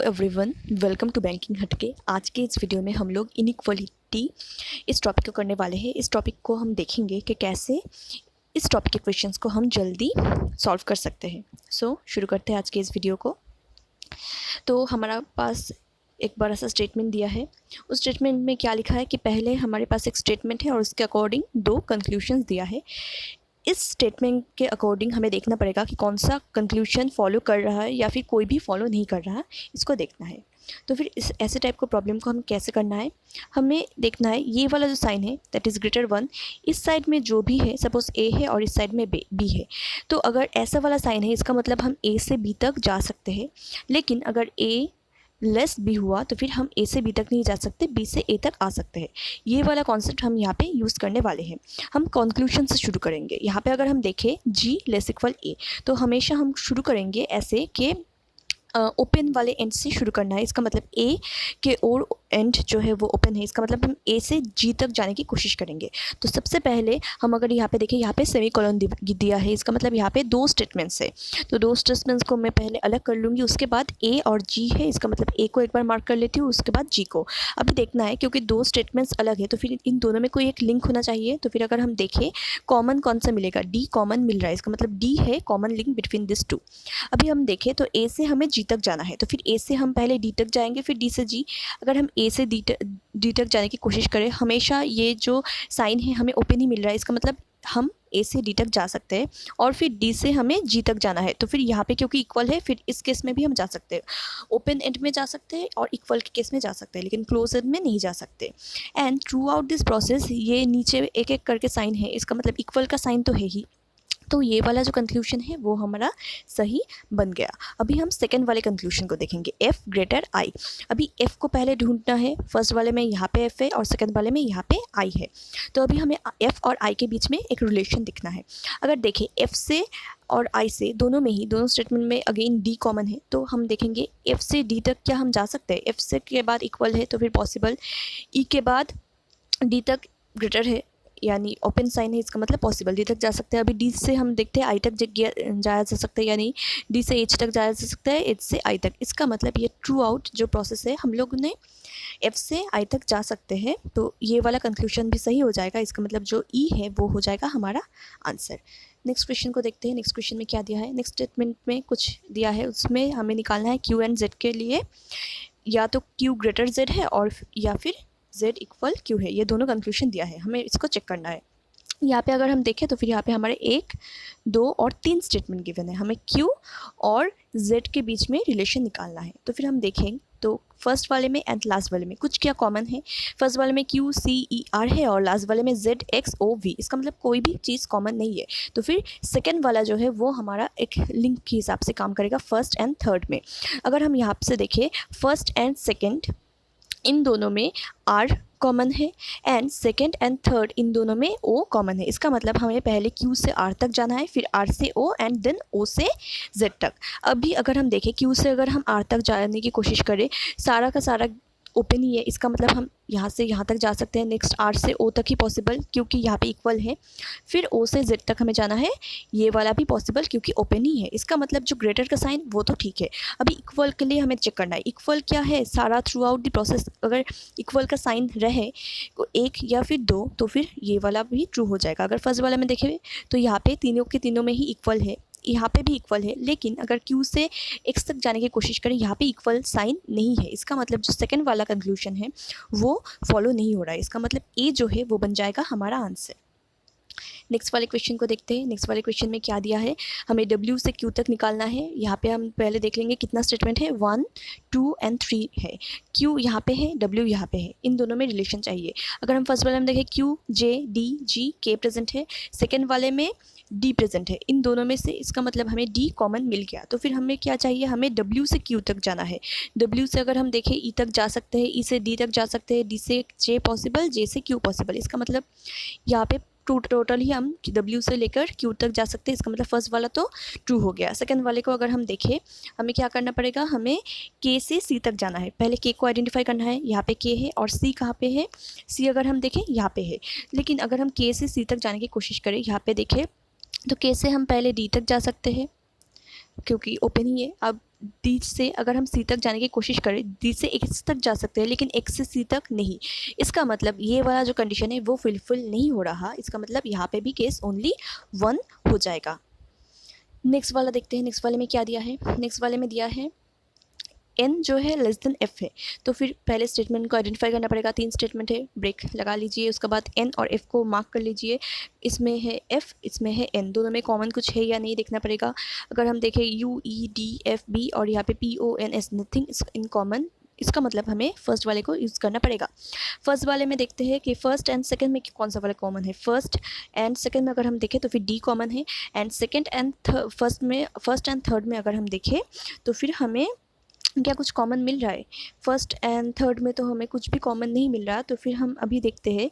Everyone, welcome to banking हटके। आज के इस वीडियो में हम लोग इनइक्वालिटी इस टॉपिक को करने वाले हैं। इस टॉपिक को हम देखेंगे कि कैसे इस टॉपिक के क्वेश्चंस को हम जल्दी सॉल्व कर सकते हैं। शुरू करते हैं आज के इस वीडियो को। तो हमारा पास एक बड़ा सा स्टेटमेंट दिया है। उस स्टेटमेंट में क्या लिखा है कि पहले हमारे पास एक स्टेटमेंट है और उसके अकॉर्डिंग दो कंक्लूशंस दिया है। इस स्टेटमेंट के अकॉर्डिंग हमें देखना पड़ेगा कि कौन सा कंक्लूशन फॉलो कर रहा है या फिर कोई भी फॉलो नहीं कर रहा है, इसको देखना है। तो फिर इस ऐसे टाइप को प्रॉब्लम को हम कैसे करना है, हमें देखना है ये वाला जो साइन है दैट इज़ ग्रेटर वन, इस साइड में जो भी है, सपोज ए है और इस साइड में बी है, तो अगर ऐसा वाला साइन है इसका मतलब हम ए से बी तक जा सकते हैं। लेकिन अगर ए लेस बी हुआ तो फिर हम ए से बी तक नहीं जा सकते, बी से ए तक आ सकते हैं। ये वाला कॉन्सेप्ट हम यहाँ पे यूज़ करने वाले हैं। हम कंक्लूजन से शुरू करेंगे। यहाँ पे अगर हम देखें जी लेस इक्वल ए, तो हमेशा हम शुरू करेंगे ऐसे कि ओपन वाले एंड से शुरू करना है। इसका मतलब ए के और एंड जो है वो ओपन है, इसका मतलब हम ए से जी तक जाने की कोशिश करेंगे। तो सबसे पहले हम अगर यहाँ पे देखें, यहाँ पे सेमीकोलन दिया है, इसका मतलब यहाँ पे दो स्टेटमेंट्स है। तो दो स्टेटमेंट्स को मैं पहले अलग कर लूँगी, उसके बाद ए और जी है, इसका मतलब ए को एक बार मार्क कर लेती हूँ, उसके बाद जी को। अभी देखना है क्योंकि दो स्टेटमेंट्स अलग है तो फिर इन दोनों में कोई एक लिंक होना चाहिए। तो फिर अगर हम देखें कॉमन कौन सा मिलेगा, डी कॉमन मिल रहा है, इसका मतलब डी है common link between this two. अभी हम देखें तो ए से हमें जी तक जाना है, तो फिर ए से हम पहले डी तक जाएंगे, फिर डी से जी। अगर हम ए से डी तक जाने की कोशिश करें, हमेशा ये जो साइन है हमें ओपन ही मिल रहा है, इसका मतलब हम ए से डी तक जा सकते हैं और फिर डी से हमें जी तक जाना है। तो फिर यहाँ पे क्योंकि इक्वल है, फिर इस केस में भी हम जा सकते हैं, ओपन एंड में जा सकते हैं और इक्वल के केस में जा सकते हैं, लेकिन क्लोज एंड में नहीं जा सकते। And through out this process ये नीचे एक एक करके साइन है, इसका मतलब इक्वल का साइन तो है ही। तो ये वाला जो कंक्लूशन है वो हमारा सही बन गया। अभी हम सेकंड वाले कंक्लूशन को देखेंगे, एफ ग्रेटर आई। अभी एफ को पहले ढूंढना है, फर्स्ट वाले में यहाँ पे एफ है और सेकंड वाले में यहाँ पे आई है। तो अभी हमें एफ और आई के बीच में एक रिलेशन दिखना है। अगर देखें एफ से और आई से दोनों में ही, दोनों स्टेटमेंट में अगेन डी कॉमन है, तो हम देखेंगे एफ से डी तक क्या हम जा सकते हैं। एफ से के बाद इक्वल है तो फिर पॉसिबल, ई के बाद डी तक ग्रेटर है यानी ओपन साइन है, इसका मतलब पॉसिबल, डी तक जा सकते हैं। अभी डी से हम देखते हैं आई तक जाया जा सकता है, यानी डी से एच तक जाया जा सकता है, एच से आई तक। इसका मतलब ये थ्रू आउट जो प्रोसेस है हम लोग ने एफ से आई तक जा सकते हैं। तो ये वाला कंक्लूशन भी सही हो जाएगा, इसका मतलब जो ई है वो हो जाएगा हमारा आंसर। नेक्स्ट क्वेश्चन को देखते हैं। नेक्स्ट क्वेश्चन में क्या दिया है, नेक्स्ट स्टेटमेंट में कुछ दिया है, उसमें हमें निकालना है क्यू एंड जेड के लिए या तो क्यू ग्रेटर जेड है और या फिर z इक्वल क्यू है। ये दोनों कंक्लूशन दिया है, हमें इसको चेक करना है। यहाँ पे अगर हम देखें तो फिर यहाँ पे हमारे 1, 2 और 3 स्टेटमेंट गिवन है, हमें q और z के बीच में रिलेशन निकालना है। तो फिर हम देखें तो फर्स्ट वाले में एंड लास्ट वाले में कुछ क्या कॉमन है। फर्स्ट वाले में क्यू सी ई आर है और लास्ट वाले में जेड एक्स ओ वी, इसका मतलब कोई भी चीज़ कॉमन नहीं है। तो फिर सेकेंड वाला जो है वो हमारा एक लिंक के हिसाब से काम करेगा फर्स्ट एंड थर्ड में। अगर हम यहाँ से देखें फर्स्ट एंड सेकेंड इन दोनों में R कॉमन है and second and third in दोनों में O कॉमन है। इसका मतलब हमें पहले Q से R तक जाना है, फिर R से O एंड देन O से Z तक। अभी अगर हम देखें Q से अगर हम R तक जाने की कोशिश करें, सारा का सारा ओपन ही है, इसका मतलब हम यहाँ से यहाँ तक जा सकते हैं। नेक्स्ट R से O तक ही पॉसिबल क्योंकि यहाँ पे इक्वल है, फिर O से Z तक हमें जाना है, ये वाला भी पॉसिबल क्योंकि ओपन ही है। इसका मतलब जो ग्रेटर का साइन वो तो ठीक है। अभी इक्वल के लिए हमें चेक करना है, इक्वल क्या है, सारा थ्रू आउट द प्रोसेस अगर इक्वल का साइन रहे एक या फिर दो तो फिर ये वाला भी ट्रू हो जाएगा। अगर फर्स्ट वाला में देखें तो यहाँ पे तीनों के तीनों में ही इक्वल है, यहाँ पे भी इक्वल है, लेकिन अगर Q से X तक जाने की कोशिश करें यहाँ पे इक्वल साइन नहीं है। इसका मतलब जो सेकंड वाला कंक्लूशन है वो फॉलो नहीं हो रहा है, इसका मतलब A जो है वो बन जाएगा हमारा आंसर। नेक्स्ट वाले क्वेश्चन को देखते हैं। नेक्स्ट वाले क्वेश्चन में क्या दिया है, हमें W से Q तक निकालना है। यहाँ पे हम पहले देख लेंगे कितना स्टेटमेंट है, 1, 2 एंड 3 है। Q यहाँ पे है, W यहाँ पे है, इन दोनों में रिलेशन चाहिए। अगर हम फर्स्ट वाले में देखें Q, J, D, G, K present है, सेकेंड वाले में D प्रेजेंट है, इन दोनों में से इसका मतलब हमें D कॉमन मिल गया। तो फिर हमें क्या चाहिए, हमें W से Q तक जाना है। W से अगर हम देखें E तक जा सकते हैं, E से D तक जा सकते हैं, D से J पॉसिबल, J से Q पॉसिबल। इसका मतलब यहाँ पे टोटल ही हम W से लेकर Q तक जा सकते हैं। इसका मतलब फर्स्ट वाला तो ट्रू हो गया। सेकंड वाले को अगर हम देखें, हमें क्या करना पड़ेगा, हमें K से C तक जाना है। पहले K को आइडेंटिफाई करना है, यहाँ पे K है और C कहाँ पे है, C अगर हम देखें यहाँ पे है। लेकिन अगर हम K से C तक जाने की कोशिश करें, यहाँ पे देखें तो K से हम पहले D तक जा सकते हैं क्योंकि ओपन ही है। अब डी से अगर हम सी तक जाने की कोशिश करें, डी से एक्स तक जा सकते हैं लेकिन एक्स से सी तक नहीं। इसका मतलब ये वाला जो कंडीशन है वो फुलफिल नहीं हो रहा। इसका मतलब यहाँ पे भी केस ओनली 1 हो जाएगा। नेक्स्ट वाला देखते हैं, नेक्स्ट वाले में क्या दिया है। नेक्स्ट वाले में दिया है n जो है लेस देन f है, तो फिर पहले स्टेटमेंट को आइडेंटिफाई करना पड़ेगा। 3 स्टेटमेंट है, ब्रेक लगा लीजिए, उसके बाद n और f को मार्क कर लीजिए। इसमें है f, इसमें है n, दोनों में कॉमन कुछ है या नहीं देखना पड़ेगा। अगर हम देखें u e d f b और यहाँ पे p o n s, nothing in common, इसका मतलब हमें फर्स्ट वाले को यूज़ करना पड़ेगा। फर्स्ट वाले में देखते हैं कि फर्स्ट एंड सेकंड में कौन सा वाला कॉमन है। फर्स्ट एंड सेकंड में अगर हम देखें तो फिर डी कॉमन है, and second and first and third में अगर हम देखें तो फिर हमें क्या कुछ कॉमन मिल रहा है। फर्स्ट एंड थर्ड में तो हमें कुछ भी कॉमन नहीं मिल रहा, तो फिर हम अभी देखते हैं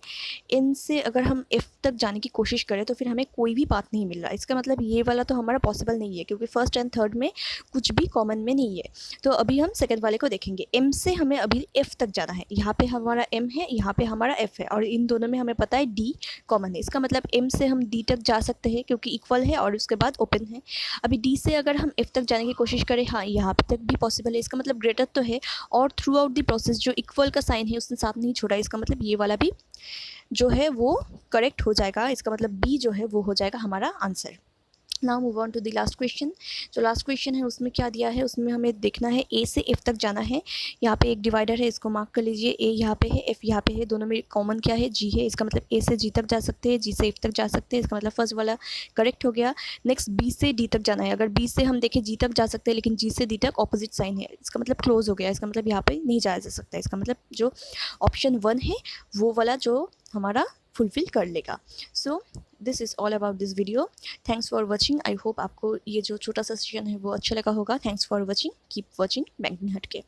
इनसे अगर हम एफ़ तक जाने की कोशिश करें तो फिर हमें कोई भी पाथ नहीं मिल रहा। इसका मतलब ये वाला तो हमारा पॉसिबल नहीं है क्योंकि फर्स्ट एंड थर्ड में कुछ भी कॉमन में नहीं है। तो अभी हम सेकेंड वाले को देखेंगे। एम से हमें अभी एफ़ तक जाना है। यहाँ पे हमारा एम है, यहाँ पे हमारा एफ़ है और इन दोनों में हमें पता है डी कॉमन है। इसका मतलब एम से हम डी तक जा सकते हैं क्योंकि इक्वल है और उसके बाद ओपन है। अभी डी से अगर हम एफ़ तक जाने की कोशिश करें, हाँ यहाँ पे तक भी पॉसिबल है। इसका मतलब ग्रेटर तो है और थ्रू आउट द प्रोसेस जो इक्वल का साइन है उसने साथ नहीं छोड़ा। इसका मतलब ये वाला भी जो है वो करेक्ट हो जाएगा। इसका मतलब बी जो है वो हो जाएगा हमारा answer. Now move on to the last question. जो लास्ट क्वेश्चन है उसमें क्या दिया है, उसमें हमें देखना है ए से एफ तक जाना है। यहाँ पे एक डिवाइडर है, इसको मार्क कर लीजिए। ए यहाँ पे है, एफ यहाँ पे है, दोनों में कॉमन क्या है, जी है। इसका मतलब ए से जी तक जा सकते हैं, जी से एफ तक जा सकते हैं। इसका मतलब फर्स्ट वाला करेक्ट हो गया। नेक्स्ट बी से डी तक जाना है। अगर बी से हम देखें जी तक जा सकते हैं लेकिन जी से डी तक ऑपोजिट साइन है, इसका मतलब क्लोज हो गया। इसका मतलब यहाँ पर नहीं जाया जा सकता। इसका मतलब जो ऑप्शन 1 है वो वाला जो हमारा फुलफिल कर लेगा। So this is all about this video. Thanks for watching. I hope आपको ये जो छोटा सा सेशन है वो अच्छा लगा होगा। Thanks for watching. Keep watching banking हट के।